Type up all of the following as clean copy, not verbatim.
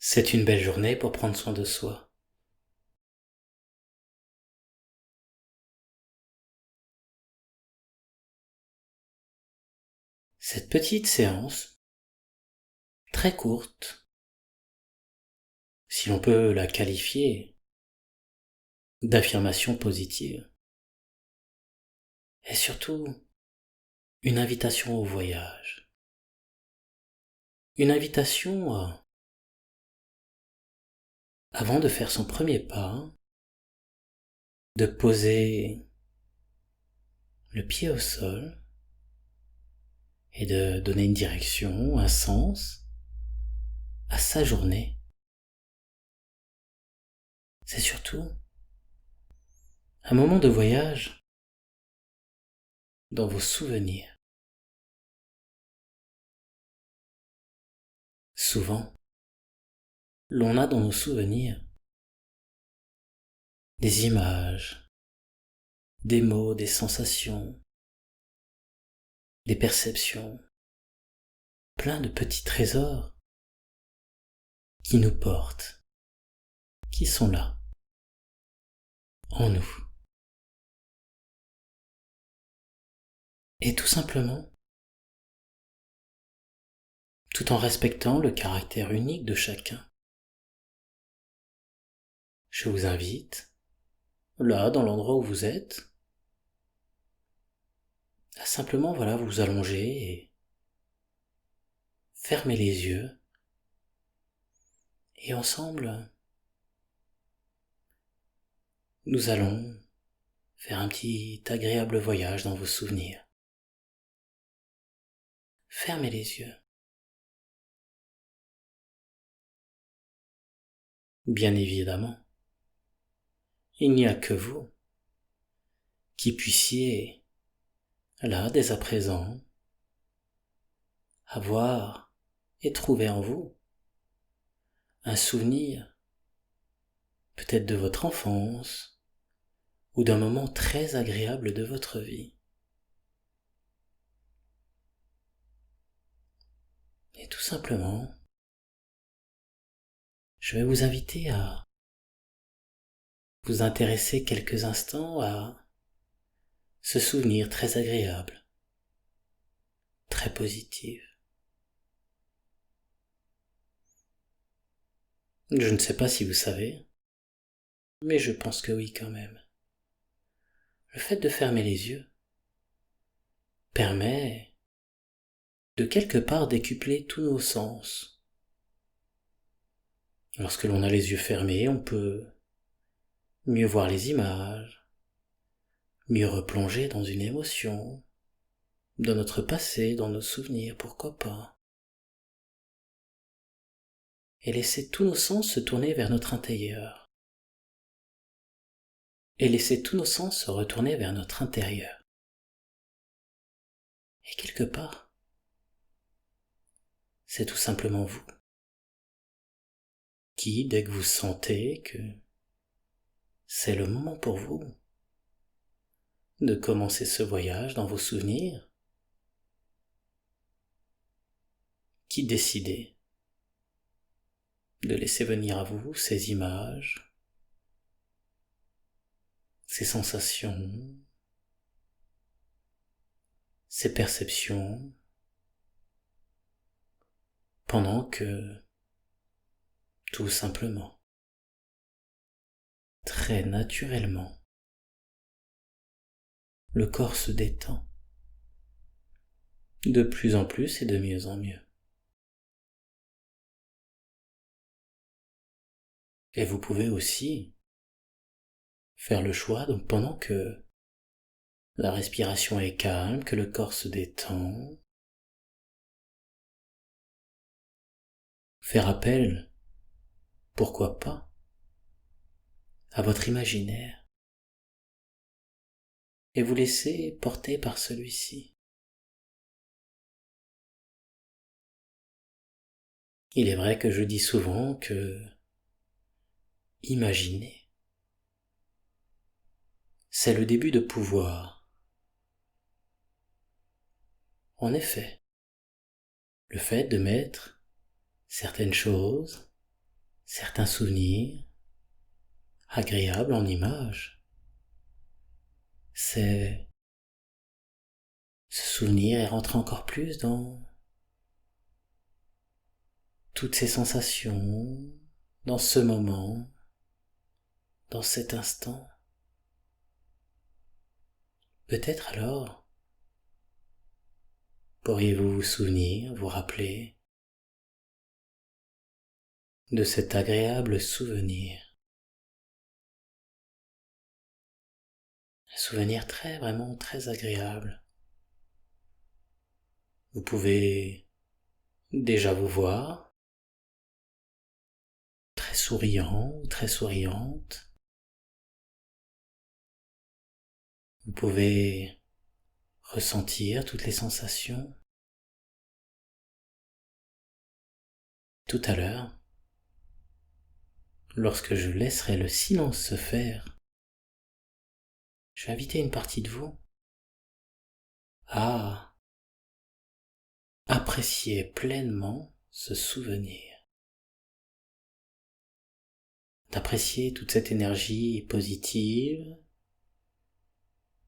C'est une belle journée pour prendre soin de soi. Cette petite séance, très courte, si l'on peut la qualifier d'affirmation positive, est surtout une invitation au voyage. Une invitation avant de faire son premier pas, de poser le pied au sol et de donner une direction, un sens à sa journée. C'est surtout un moment de voyage dans vos souvenirs. Souvent, l'on a dans nos souvenirs des images, des mots, des sensations, des perceptions, plein de petits trésors qui nous portent, qui sont là, en nous. Et tout simplement, tout en respectant le caractère unique de chacun, je vous invite, là, dans l'endroit où vous êtes, à simplement, vous allonger et fermer les yeux. Et ensemble, nous allons faire un petit agréable voyage dans vos souvenirs. Fermez les yeux. Bien évidemment, il n'y a que vous qui puissiez, là, dès à présent, avoir et trouver en vous un souvenir, peut-être de votre enfance, ou d'un moment très agréable de votre vie. Et tout simplement, je vais vous inviter à vous intéresser quelques instants à ce souvenir très agréable, très positif. Je ne sais pas si vous savez, mais je pense que oui quand même. Le fait de fermer les yeux permet de quelque part décupler tous nos sens. Lorsque l'on a les yeux fermés, on peut mieux voir les images, mieux replonger dans une émotion, dans notre passé, dans nos souvenirs, pourquoi pas. Et laisser tous nos sens se tourner vers notre intérieur. Et laisser tous nos sens se retourner vers notre intérieur. Et quelque part, c'est tout simplement vous qui, dès que vous sentez que c'est le moment pour vous de commencer ce voyage dans vos souvenirs, qui décidez de laisser venir à vous ces images, ces sensations, ces perceptions, pendant que, tout simplement, très naturellement, le corps se détend, de plus en plus et de mieux en mieux. Et vous pouvez aussi faire le choix, donc pendant que la respiration est calme, que le corps se détend, faire appel, pourquoi pas, à votre imaginaire, et vous laisser porter par celui-ci. Il est vrai que je dis souvent que imaginer, c'est le début de pouvoir. En effet, le fait de mettre certaines choses certains souvenirs agréables en images. C'est se souvenir et rentrer encore plus dans toutes ces sensations, dans ce moment, dans cet instant. Peut-être alors pourriez-vous vous souvenir, vous rappeler de cet agréable souvenir. Un souvenir vraiment très agréable. Vous pouvez déjà vous voir très souriant ou très souriante. Vous pouvez ressentir toutes les sensations. Tout à l'heure, lorsque je laisserai le silence se faire, je vais inviter une partie de vous à apprécier pleinement ce souvenir, d'apprécier toute cette énergie positive,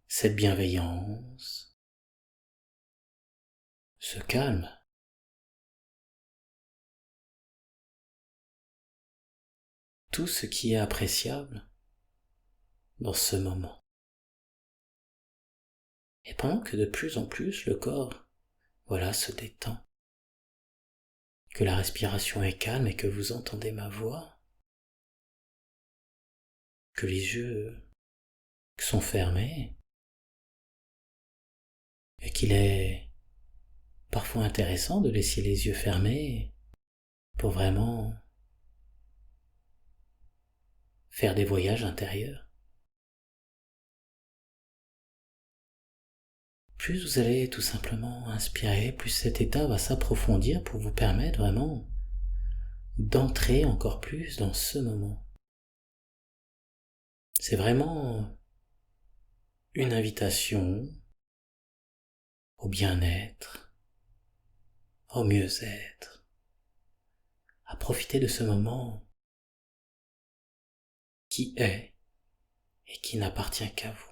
cette bienveillance, ce calme. Tout ce qui est appréciable dans ce moment. Et pendant que de plus en plus le corps, se détend, que la respiration est calme et que vous entendez ma voix, que les yeux sont fermés, et qu'il est parfois intéressant de laisser les yeux fermés pour vraiment faire des voyages intérieurs. Plus vous allez tout simplement inspirer, plus cet état va s'approfondir pour vous permettre vraiment d'entrer encore plus dans ce moment. C'est vraiment une invitation au bien-être, au mieux-être, à profiter de ce moment qui est et qui n'appartient qu'à vous.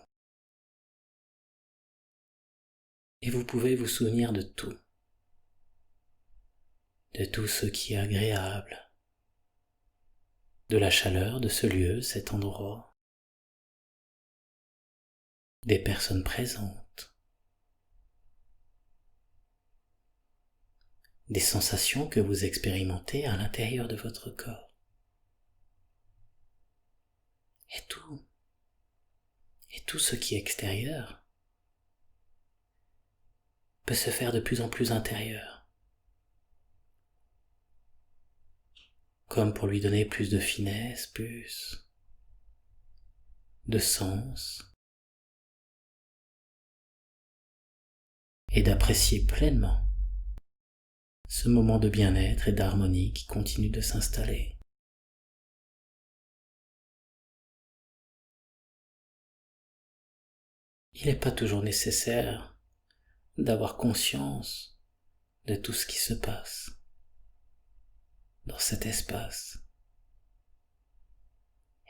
Et vous pouvez vous souvenir de tout ce qui est agréable, de la chaleur de ce lieu, cet endroit, des personnes présentes, des sensations que vous expérimentez à l'intérieur de votre corps. Et tout ce qui est extérieur peut se faire de plus en plus intérieur, comme pour lui donner plus de finesse, plus de sens, et d'apprécier pleinement ce moment de bien-être et d'harmonie qui continue de s'installer. Il n'est pas toujours nécessaire d'avoir conscience de tout ce qui se passe dans cet espace.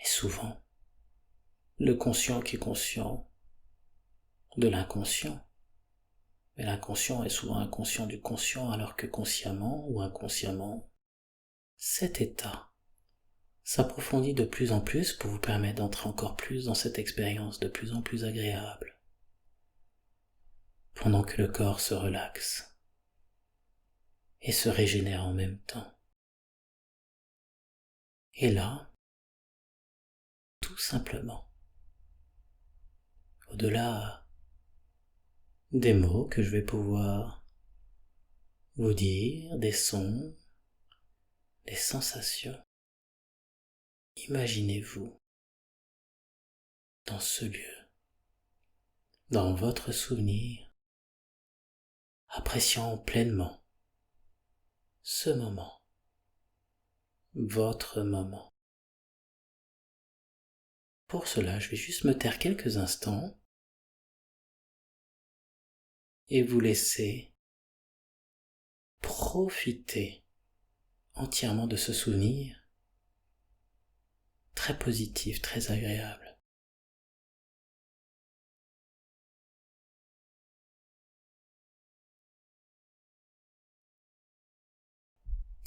Et souvent, le conscient qui est conscient de l'inconscient, mais l'inconscient est souvent inconscient du conscient, alors que consciemment ou inconsciemment, cet état s'approfondit de plus en plus pour vous permettre d'entrer encore plus dans cette expérience de plus en plus agréable, pendant que le corps se relaxe et se régénère en même temps. Et là, tout simplement, au-delà des mots que je vais pouvoir vous dire, des sons, des sensations, imaginez-vous dans ce lieu, dans votre souvenir, appréciant pleinement ce moment, votre moment. Pour cela, je vais juste me taire quelques instants et vous laisser profiter entièrement de ce souvenir très positif, très agréable.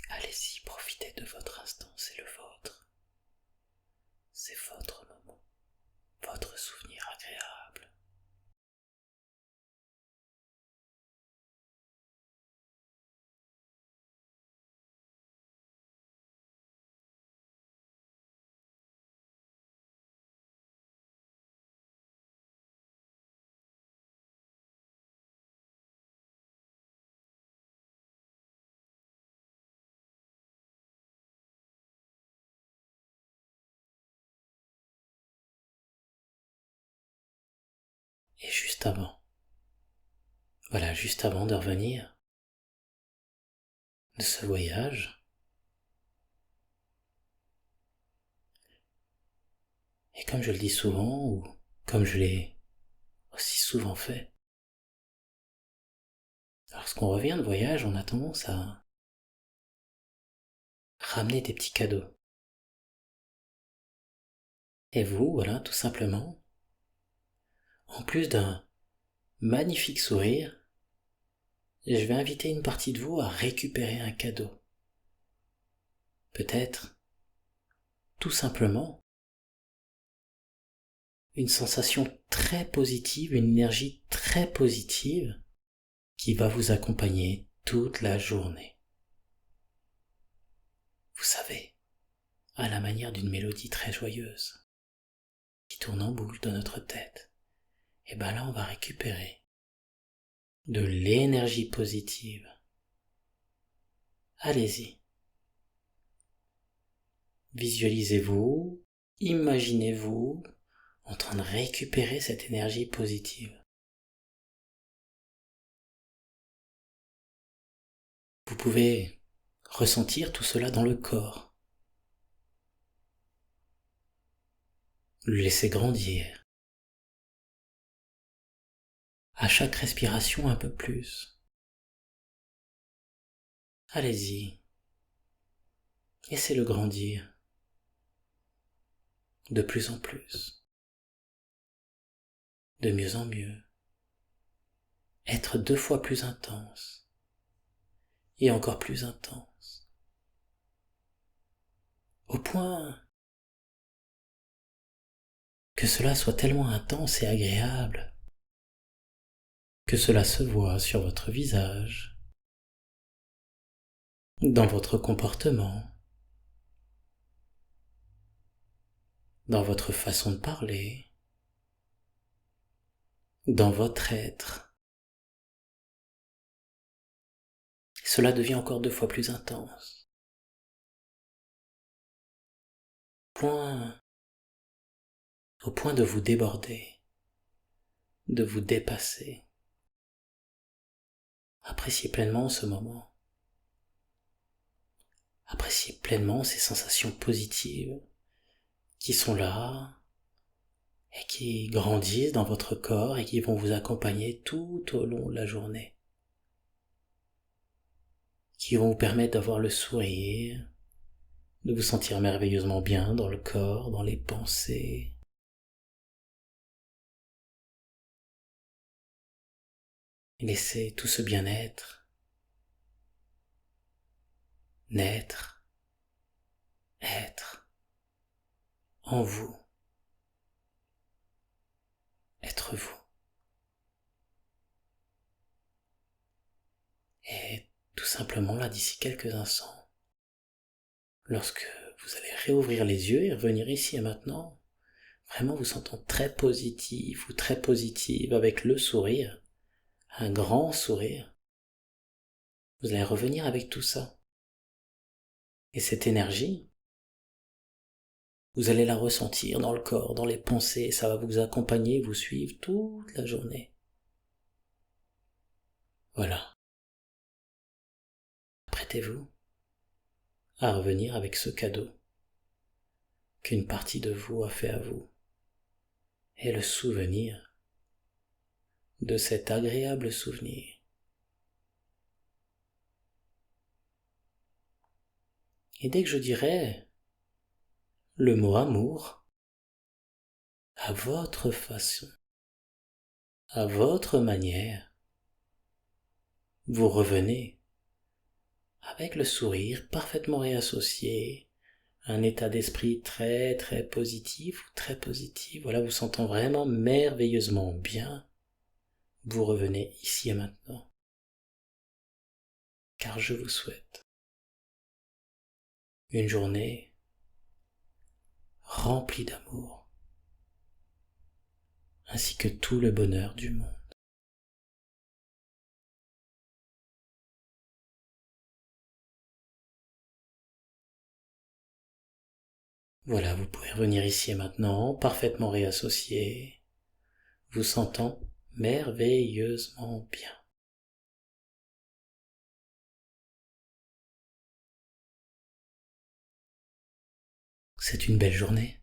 Allez-y, profitez de votre instant, c'est le vôtre. C'est votre moment, votre souvenir agréable. Et juste avant, voilà, juste avant de revenir de ce voyage, et comme je le dis souvent, ou comme je l'ai aussi souvent fait, lorsqu'on revient de voyage, on a tendance à ramener des petits cadeaux. Et vous, voilà, tout simplement, en plus d'un magnifique sourire, je vais inviter une partie de vous à récupérer un cadeau. Peut-être, tout simplement, une sensation très positive, une énergie très positive qui va vous accompagner toute la journée. Vous savez, à la manière d'une mélodie très joyeuse qui tourne en boucle dans notre tête. Et ben là, on va récupérer de l'énergie positive. Allez-y. Visualisez-vous, imaginez-vous en train de récupérer cette énergie positive. Vous pouvez ressentir tout cela dans le corps. Le laisser grandir. À chaque respiration un peu plus. Allez-y. Laissez-le grandir. De plus en plus. De mieux en mieux. Être 2 fois plus intense. Et encore plus intense. Au point que cela soit tellement intense et agréable que cela se voit sur votre visage, dans votre comportement, dans votre façon de parler, dans votre être. Cela devient encore 2 fois plus intense. Au point de vous déborder, de vous dépasser. Appréciez pleinement ce moment. Appréciez pleinement ces sensations positives qui sont là et qui grandissent dans votre corps et qui vont vous accompagner tout au long de la journée. Qui vont vous permettre d'avoir le sourire, de vous sentir merveilleusement bien dans le corps, dans les pensées. Et laissez tout ce bien-être naître, être en vous, être vous. Et tout simplement là, d'ici quelques instants, lorsque vous allez réouvrir les yeux et revenir ici et maintenant, vraiment vous sentant très positif ou très positive avec le sourire, un grand sourire, vous allez revenir avec tout ça. Et cette énergie, vous allez la ressentir dans le corps, dans les pensées, ça va vous accompagner, vous suivre toute la journée. Voilà. Prêtez-vous à revenir avec ce cadeau qu'une partie de vous a fait à vous et le souvenir de cet agréable souvenir. Et dès que je dirai le mot amour à votre façon, à votre manière. Vous revenez avec le sourire parfaitement réassocié, un état d'esprit très très positif ou très positif, voilà, vous sentant vraiment merveilleusement bien. Vous revenez ici et maintenant, car je vous souhaite une journée remplie d'amour, ainsi que tout le bonheur du monde. Voilà, vous pouvez revenir ici et maintenant, parfaitement réassocié, vous sentant merveilleusement bien. C'est une belle journée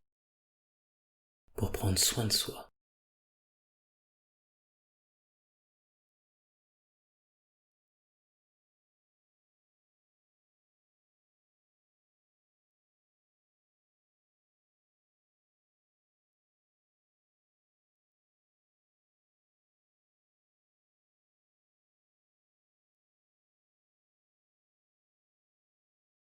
pour prendre soin de soi.